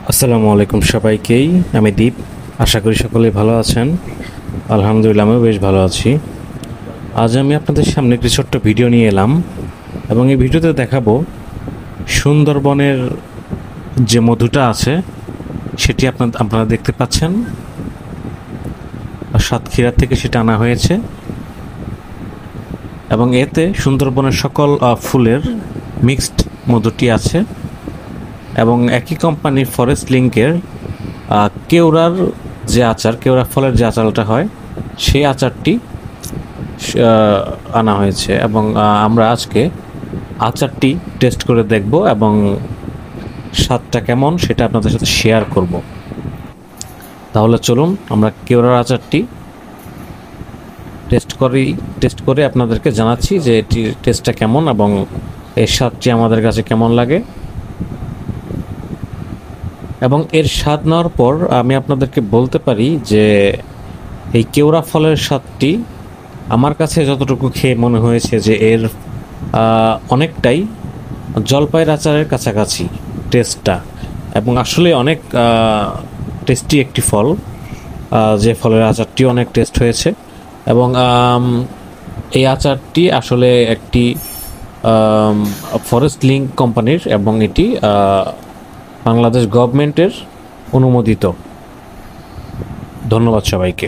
আসসালামু আলাইকুম সবাইকেই। আমি দীপ। আশা করি সকলেই ভালো আছেন। আলহামদুলিল্লাহ আমিও বেশ ভালো আছি। আজ আমি আপনাদের সামনে একটি ছোট্ট ভিডিও নিয়ে এলাম এবং এই ভিডিওতে দেখাবো সুন্দরবনের যে মধুটা আছে সেটি আপনারা দেখতে পাচ্ছেন। সাতক্ষীরা থেকে সেটা আনা হয়েছে এবং এতে সুন্দরবনের সকল ফুলের মিক্সড মধুটি আছে এবং একই কোম্পানির ফরেস্ট লিঙ্কের কেওড়ার যে আচার, কেওড়া ফলের যে আচারটা হয় সেই আচারটি আনা হয়েছে এবং আমরা আজকে আচারটি টেস্ট করে দেখব এবং স্বাদটা কেমন সেটা আপনাদের সাথে শেয়ার করব। তাহলে চলুন আমরা কেওড়ার আচারটি টেস্ট করে আপনাদেরকে জানাচ্ছি যে এটির টেস্টটা কেমন এবং এর স্বাদটি আমাদের কাছে কেমন লাগে। এবং এর স্বাদ নেওয়ার পর আমি আপনাদেরকে বলতে পারি যে এই কেওড়া ফলের স্বাদটি আমার কাছে যতটুকু খেয়ে মনে হয়েছে যে এর অনেকটাই জলপাইয়ের আচারের কাছাকাছি টেস্টটা, এবং আসলে অনেক টেস্টি একটি ফল, যে ফলের আচারটি অনেক টেস্ট হয়েছে। এবং এই আচারটি আসলে একটি ফরেস্ট লিঙ্ক কোম্পানির এবং এটি বাংলাদেশ গভর্নমেন্টের অনুমোদিত। ধন্যবাদ সবাইকে।